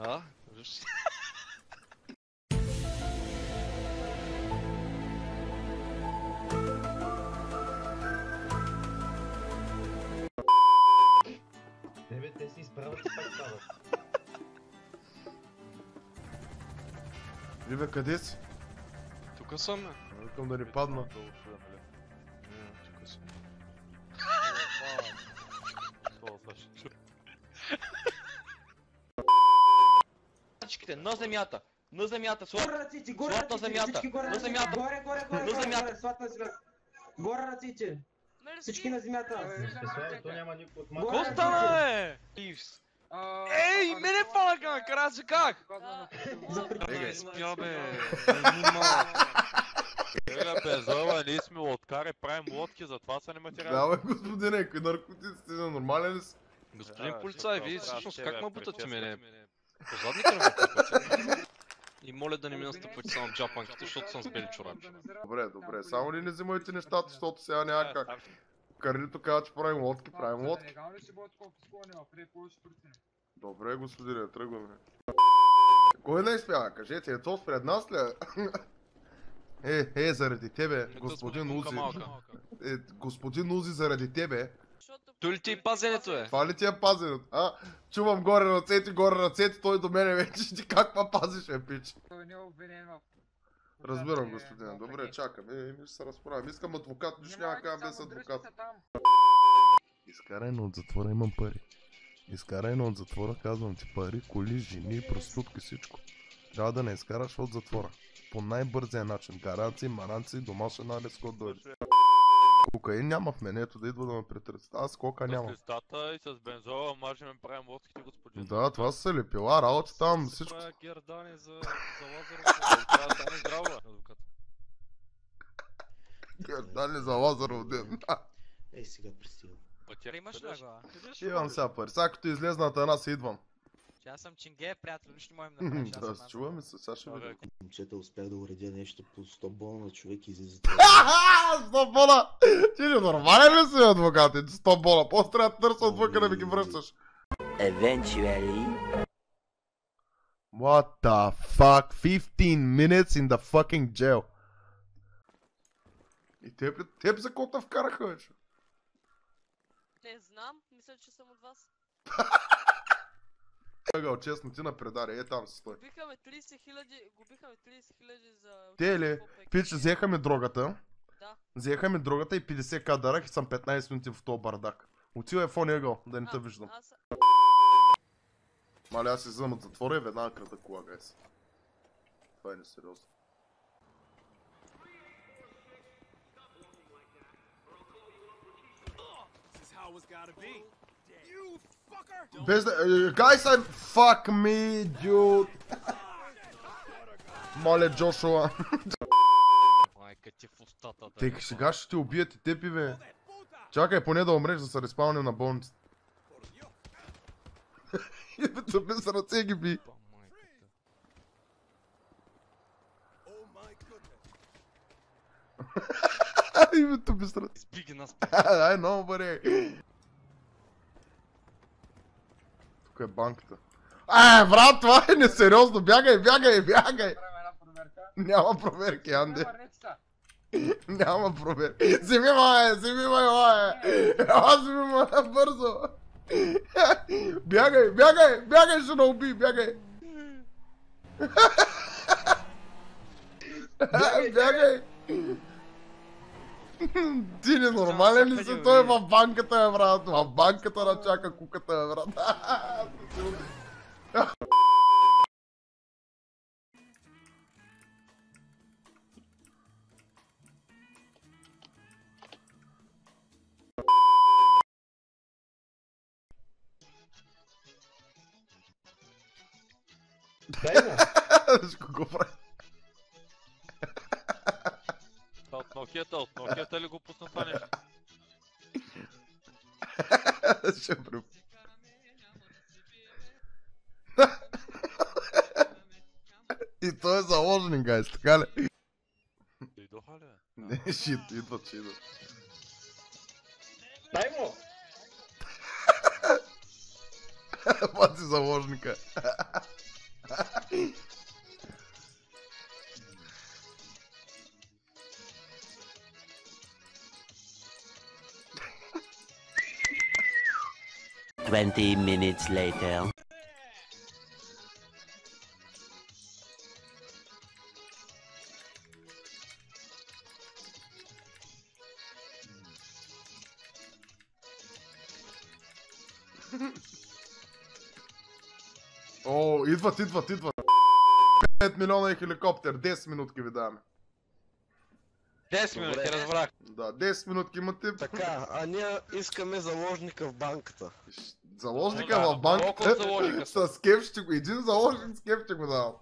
Да, виж. Те си изправят и пак стават. Ливе, къде си? Тука съм, бе. Викам да ни падна. Не, тука съм. На земята! На земята! Слад Ръците, горе на ръците, земята! всички горе На ръците, земята! горе, На земята! слад на земята. Горе ръците, всички на земята. То няма никой от Ко стана, бе? Ей, мене фанаха на краче, как? Не спя, бе. Безова, ние сме лодкари, правим лодки, затова са не материали. Да, бе, господине, какви наркотици, нормален ли си? Господин полицай, вие всъщност как ме бутате мене? По задника не ме бутате. И моля да не ми настъпвате само джапанките, защото съм с бели чорапи. Добре, добре, само ли не взимайте нещата, защото сега няма как. Карлито казва, че правим лодки, правим лодки. Добре, господине, тръгваме. Кой не изпява? Кажете, ето пред нас ли? Заради тебе, господин Узи. Господин Узи, заради тебе. Той ли ти е пазенето, бе? Това ли ти е пазенето? Чувам горе ръцете, той до мене вече. Ти как ма пазиш, пич? Разбирам, господин. Добре, чакам. Ще се разправям. Искам адвокат, нищо няма как без адвокат. Изкарай от затвора, имам пари. Изкарай от затвора, казвам ти, пари, коли, жени, проститутки, всичко. Трябва да не изкараш от затвора. По най-бързия начин. Гаранции, маранци, домашен адрес, код дойде. Кокаин няма в менето да идва да ме претръсти. Аз кока няма. С листата и с бензола можем да правим лодките, господин. Да, това са лепила, работи там, всичко. Това е гердани за Лазаров. Това стане здраво, адвокат. Гердани за Лазаров ден. Ей, сега пристигам. Пътя Имаш ли го? Имам сега пари. Сега като излезнат една си идвам. Че аз съм чинге, приятел, нищо не можем да направим. Да, се чуваме се, сега ще видим. Момчета, успях да уредя нещо по 100 бона на човек и излиза. 100 бона! Ти не нормален ли си, адвокати? 100 бона, после трябва да търся отвънка да ми ги връщаш. Eventually. What the fuck? 15 minutes in the fucking jail. И теб за кота вкараха вече. Не знам, мисля, че съм от вас. Тъгъл, честно, ти напредари, там си стой. Губихаме 30 000 за... Те ли? Пич, взеха ми дрогата. Да. Взеха ми дрогата и 50к дарах и съм 15 минути в този бардак. Отивай в ония ъгъл, да не те виждам. Маля, аз излизам от затвора и веднага крата кола, гайс. Това е несериозно. Без да... Guys, I'm... Fuck me, dude! Моля, Джошуа. Майка ти в устата. Те сега ще те убият и тепи, бе. Чакай, поне да умреш, да се респаунем на болницата. Името без ръце ги би. Името без ръце. Избиги нас. Ай, много бъде. Тук е банката. Брат, това е несериозно. Бягай. Няма проверки, Анди. Няма проверки. Вземи ме, бързо. Бягай, ще науби, бягай. Бягай. Ти ненормален ли си? Той е в банката, брат. В банката да чака куката, брат. Дай му! Ще го прави. От Нокията ли го пусна това нещо? Ще пръв. И той е заложен, гайс, така ли? Дойдоха ли? Не, идват. Дай му! Пати заложника. 20 minutes later. О, идват. 5 милиона и хеликоптер, 10 минутки ви даваме. 10 минути, разбрах. Да, 10 минутки имате. Така, а ние искаме заложника в банката. Заложника в банката. Колко заложника С кеф ще го. Един заложник с кеф ще го давам.